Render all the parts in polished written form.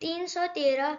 313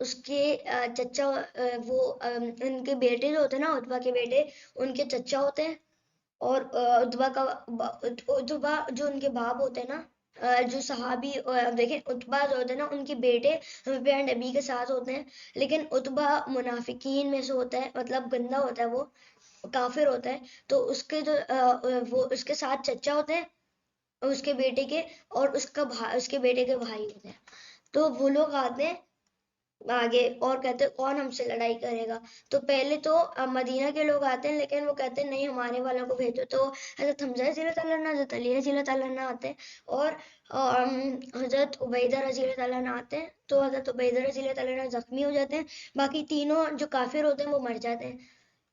اس کے چچا وہ ان کے بیٹے جو ہوتے ہیں نا، اتبا کے بیٹے، ان کے چچا ہوتے ہیں، اور اتبا جو ان کے باپ ہوتے ہیں نا، جو صحابی دیکھیں اتبا جو ہوتے ہیں نا، ان کے بیٹے ہمیں پیارے نبی کے ساتھ ہوتے ہیں، لیکن اتبا منافقین میں سے ہوتا ہے، مطلب گندا ہوتا ہے، وہ کافر ہوتا ہے، تو اس کے جو وہ اس کے ساتھ چچا ہوتے ہیں اس کے بیٹے کے، اور اس کے بیٹے کے بھائی ہوتے ہیں، تو وہ لوگ آتے ہیں آگے اور کہتے ہیں کون ہم سے لڑائی کرے گا. تو پہلے تو مدینہ کے لوگ آتے ہیں، لیکن وہ کہتے ہیں نہیں ہمارے والوں کو بھیجو. تو حضرت حمزہ رضی اللہ تعالیٰ عنہ، حضرت علی رضی اللہ تعالیٰ عنہ آتے ہیں، اور حضرت عبیدہ رضی اللہ تعالیٰ عنہ آتے ہیں. تو حضرت عبیدہ رضی اللہ تعالیٰ عنہ زخمی ہو جاتے ہیں، باقی تینوں جو کافر ہوتے ہیں وہ مر جاتے ہیں.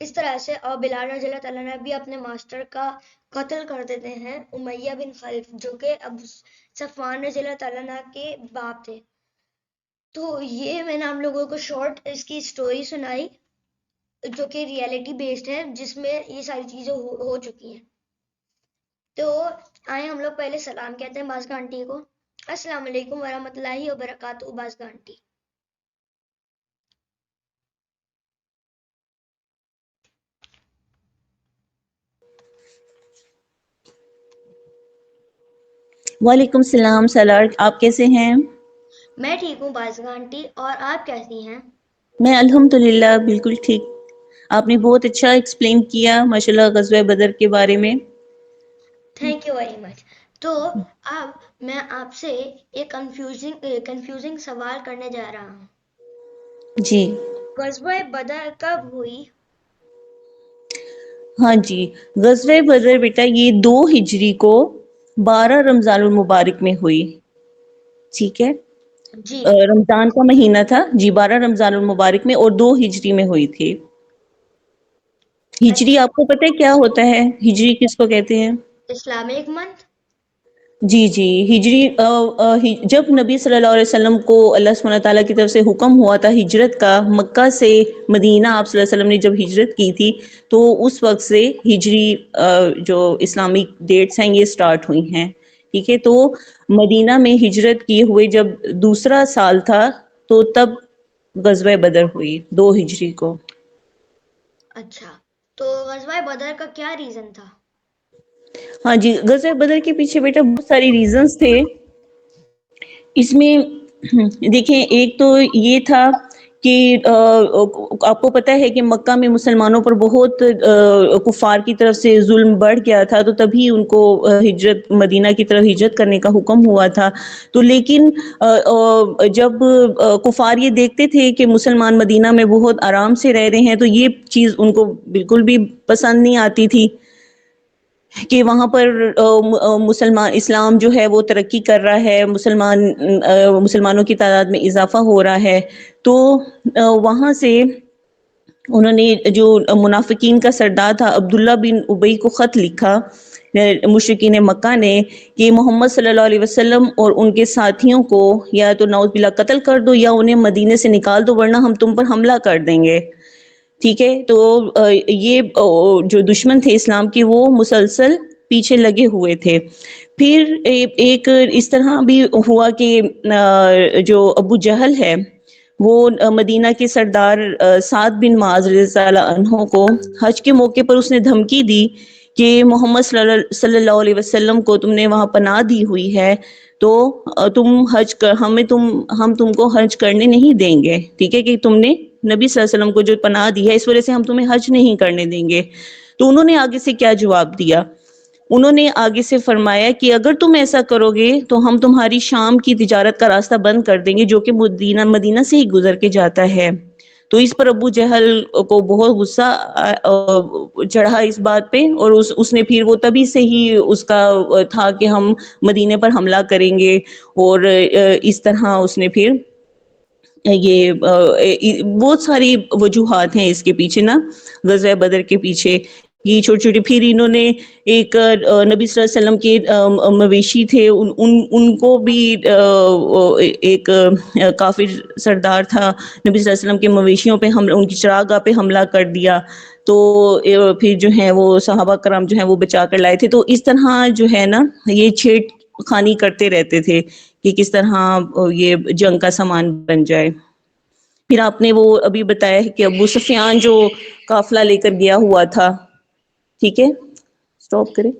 اس طرح سے بلال رضی اللہ تعالیٰ عنہ بھی اپنے ماسٹر کا قتل کر دیتے ہیں، امیہ بن خلف، جو کہ ابو صفوان رضی اللہ تعالیٰ عنہ کے باپ تھے. تو یہ میں نے ہم لوگوں کو شارٹ اس کی سٹوری سنائی، جو کہ ریئلٹی بیسڈ ہے، جس میں یہ ساری چیزیں ہو چکی ہیں. تو آئے ہم لوگ پہلے سلام کہتے ہیں بازگاہ آنٹی کو. السلام علیکم ورحمۃ اللہ وبرکاتہ بازگاہ آنٹی. وعلیکم السلام سالار، آپ کیسے ہیں؟ میں ٹھیک ہوں بازگاہ آنٹی، اور آپ کیسی ہیں؟ میں الحمدللہ بالکل ٹھیک. آپ نے بہت اچھا ایکسپلین کیا ماشاءاللہ غزوہ بدر کے بارے میں. تھینک یو ویری مچ. تو اب میں آپ سے ایک کنفیوزنگ سوال کرنے جا رہا ہوں. جی غزوہ بدر کب ہوئی؟ ہاں جی، غزوہ بدر بیٹا یہ 2 ہجری کو 12 رمضان المبارک میں ہوئی. ٹھیک ہے، جی رمضان کا مہینہ تھا جی، 12 رمضان المبارک میں، اور 2 ہجری میں ہوئی تھی. ہجری اچھا، آپ کو پتہ ہے کیا ہوتا ہے؟ ہجری کس کو کہتے ہیں؟ Islamic month. جی جی، ہجری جب نبی صلی اللہ علیہ وسلم کو اللہ سبحانہ تعالیٰ کی طرف سے حکم ہوا تھا ہجرت کا، مکہ سے مدینہ آپ صلی اللہ علیہ وسلم نے جب ہجرت کی تھی، تو اس وقت سے ہجری جو اسلامک ڈیٹس ہیں یہ سٹارٹ ہوئی ہیں. ٹھیک ہے، تو مدینہ میں ہجرت کیے ہوئے جب دوسرا سال تھا تو تب غزوہ بدر ہوئی 2 ہجری کو. اچھا، تو غزوہ بدر کا کیا ریزن تھا؟ ہاں جی، غزوہ بدر کے پیچھے بیٹا بہت ساری ریزنز تھے. اس میں دیکھیں، ایک تو یہ تھا کہ آپ کو پتہ ہے کہ مکہ میں مسلمانوں پر بہت کفار کی طرف سے ظلم بڑھ گیا تھا، تو تبھی ان کو ہجرت مدینہ کی طرف ہجرت کرنے کا حکم ہوا تھا. تو لیکن جب کفار یہ دیکھتے تھے کہ مسلمان مدینہ میں بہت آرام سے رہ رہے ہیں، تو یہ چیز ان کو بالکل بھی پسند نہیں آتی تھی کہ وہاں پر اسلام جو ہے وہ ترقی کر رہا ہے، مسلمانوں کی تعداد میں اضافہ ہو رہا ہے. تو وہاں سے انہوں نے جو منافقین کا سردار تھا عبداللہ بن ابی کو خط لکھا مشرکین مکہ نے کہ محمد صلی اللہ علیہ وسلم اور ان کے ساتھیوں کو یا تو نعوذ باللہ قتل کر دو یا انہیں مدینے سے نکال دو، ورنہ ہم تم پر حملہ کر دیں گے. ٹھیک ہے، تو یہ جو دشمن تھے اسلام کے وہ مسلسل پیچھے لگے ہوئے تھے. پھر ایک اس طرح بھی ہوا کہ جو ابو جہل ہے وہ مدینہ کے سردار سعد بن معاذ رضی اللہ عنہ کو حج کے موقع پر اس نے دھمکی دی کہ محمد صلی اللہ علیہ وسلم کو تم نے وہاں پناہ دی ہوئی ہے، تو ہم تم کو حج کرنے نہیں دیں گے. ٹھیک ہے، کہ تم نے نبی صلی اللہ علیہ وسلم کو جو پناہ دی ہے اس وجہ سے ہم تمہیں حج نہیں کرنے دیں گے. تو انہوں نے آگے سے کیا جواب دیا؟ انہوں نے آگے سے فرمایا کہ اگر تم ایسا کرو گے تو ہم تمہاری شام کی تجارت کا راستہ بند کر دیں گے، جو کہ مدینہ سے ہی گزر کے جاتا ہے. تو اس پر ابو جہل کو بہت غصہ چڑھا اس بات پہ، اور اس نے پھر وہ تبھی سے ہی اس کا تھا کہ ہم مدینے پر حملہ کریں گے. اور اس طرح اس نے پھر یہ بہت ساری وجوہات ہیں اس کے پیچھے نا، غزوہ بدر کے پیچھے یہ چھوٹی چھوٹی. پھر انہوں نے ایک نبی صلی اللہ علیہ وسلم کے مویشی تھے، ان کو بھی ایک کافر سردار تھا نبی صلی اللہ علیہ وسلم کے مویشیوں پہ ان کی چراگاہ پہ حملہ کر دیا. تو پھر جو ہے وہ صحابہ کرام جو ہیں وہ بچا کر لائے تھے. تو اس طرح جو ہے نا یہ چھیڑ خانی کرتے رہتے تھے کہ کس طرح یہ جنگ کا سامان بن جائے. پھر آپ نے وہ ابھی بتایا ہے کہ ابو سفیان جو قافلہ لے کر گیا ہوا تھا. ٹھیک ہے, اسٹاپ کریں.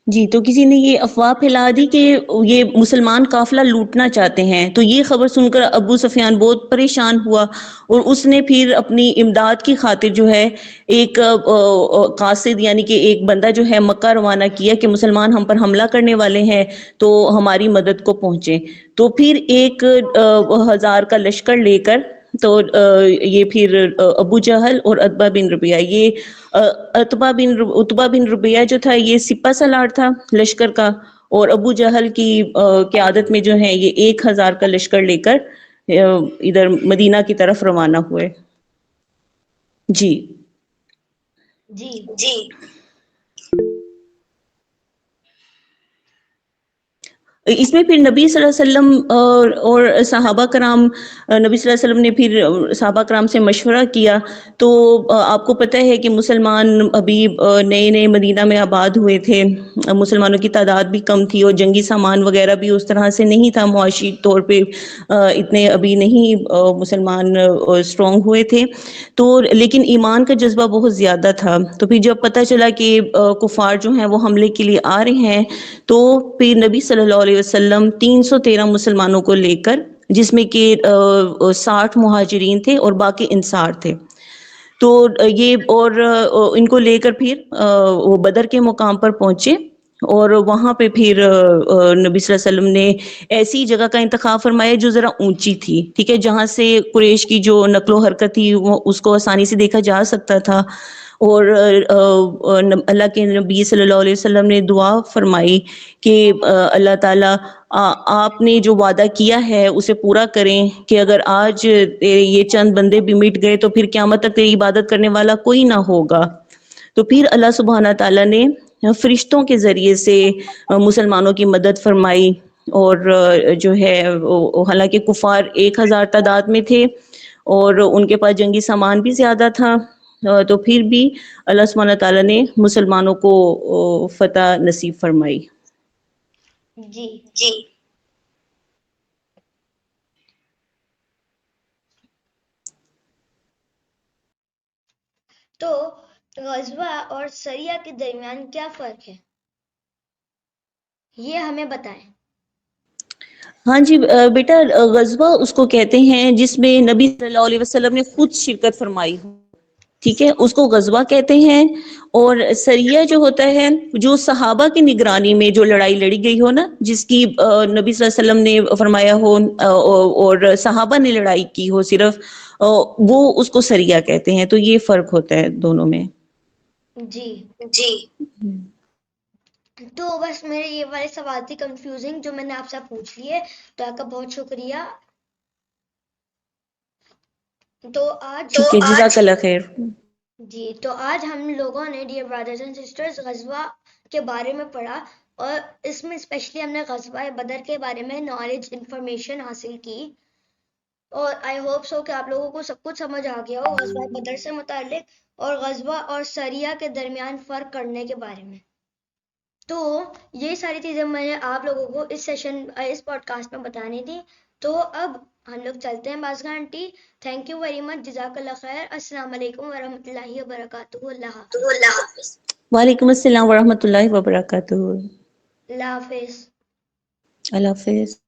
جی, تو کسی نے یہ افواہ پھیلا دی کہ یہ مسلمان قافلہ لوٹنا چاہتے ہیں, تو یہ خبر سن کر ابو سفیان بہت پریشان ہوا, اور اس نے پھر اپنی امداد کی خاطر جو ہے ایک قاصد یعنی کہ ایک بندہ جو ہے مکہ روانہ کیا کہ مسلمان ہم پر حملہ کرنے والے ہیں تو ہماری مدد کو پہنچے. تو پھر 1000 کا لشکر لے کر تو یہ پھر ابو جہل اور عتبہ بن ربیعہ, یہ عتبہ بن ربیعہ جو تھا یہ سپہ سالار تھا لشکر کا, اور ابو جہل کی قیادت میں جو ہے یہ 1000 کا لشکر لے کر ادھر مدینہ کی طرف روانہ ہوئے. جی جی. اس میں پھر نبی صلی اللہ علیہ وسلم اور صحابہ کرام, نبی صلی اللہ علیہ وسلم نے پھر صحابہ کرام سے مشورہ کیا. تو آپ کو پتہ ہے کہ مسلمان ابھی نئے نئے مدینہ میں آباد ہوئے تھے, مسلمانوں کی تعداد بھی کم تھی اور جنگی سامان وغیرہ بھی اس طرح سے نہیں تھا, معاشی طور پہ اتنے ابھی نہیں مسلمان اسٹرانگ ہوئے تھے. تو لیکن ایمان کا جذبہ بہت زیادہ تھا. تو پھر جب پتہ چلا کہ کفار جو ہیں وہ حملے کے لیے آ رہے ہیں, تو پھر نبی صلی اللہ علیہ وسلم 313 مسلمانوں کو لے کر, جس میں کہ 60 مہاجرین تھے اور باقی انصار تھے, تو یہ اور ان کو لے کر پھر وہ بدر کے مقام پر پہنچے. اور وہاں پہ پھر نبی صلی اللہ علیہ وسلم نے ایسی جگہ کا انتخاب فرمایا جو ذرا اونچی تھی, ٹھیک ہے, جہاں سے قریش کی جو نقل و حرکت تھی وہ اس کو آسانی سے دیکھا جا سکتا تھا. اور اللہ کے نبی صلی اللہ علیہ وسلم نے دعا فرمائی کہ اللہ تعالیٰ آپ نے جو وعدہ کیا ہے اسے پورا کریں, کہ اگر آج یہ چند بندے بھی مٹ گئے تو پھر قیامت تک تیری عبادت کرنے والا کوئی نہ ہوگا. تو پھر اللہ سبحانہ تعالیٰ نے فرشتوں کے ذریعے سے مسلمانوں کی مدد فرمائی, اور جو ہے حالانکہ کفار 1000 تعداد میں تھے اور ان کے پاس جنگی سامان بھی زیادہ تھا, تو پھر بھی اللہ سبحانہ تعالیٰ نے مسلمانوں کو فتح نصیب فرمائی. جی. تو غزوہ اور سریہ کے درمیان کیا فرق ہے, یہ ہمیں بتائیں. ہاں جی بیٹا, غزوہ اس کو کہتے ہیں جس میں نبی صلی اللہ علیہ وسلم نے خود شرکت فرمائی ہو, ٹھیک ہے, اس کو غزوہ کہتے ہیں. اور سریہ جو ہوتا ہے جو صحابہ کی نگرانی میں جو لڑائی لڑی گئی ہو نا, جس کی نبی صلی اللہ علیہ وسلم نے فرمایا ہو اور صحابہ نے لڑائی کی ہو صرف, وہ اس کو سریہ کہتے ہیں. تو یہ فرق ہوتا ہے دونوں میں. جی. تو بس میرے یہ والے سوال تھی کنفیوزنگ جو میں نے آپ سے پوچھ لیے, تو آپ کا بہت شکریہ. تو آج ٹھیک ہے, جزاک اللہ خیر. جی, تو آج ہم لوگوں نے ڈیئر برادرز اینڈ سسٹرز غزوہ کے بارے میں پڑھا, اور اس میں اسپیشلی ہم نے غزوہ بدر کے بارے میں نالج انفارمیشن حاصل کی, اور آئی ہوپ سو کہ آپ لوگوں کو سب کچھ سمجھ آ گیا ہو غزوہ بدر سے متعلق اور غزوہ اور سریہ کے درمیان فرق کرنے کے بارے میں. تو یہ ساری چیزیں میں نے آپ لوگوں کو اس پوڈ کاسٹ میں بتانی تھی. تو اب ہم لوگ چلتے ہیں بازگا aunty. Thank you very much, جزاک اللہ خیر. السلام علیکم ورحمۃ اللہ وبرکاتہ. اللہ حافظ. وعلیکم السلام ورحمۃ اللہ وبرکاتہ. اللہ حافظ. اللہ حافظ.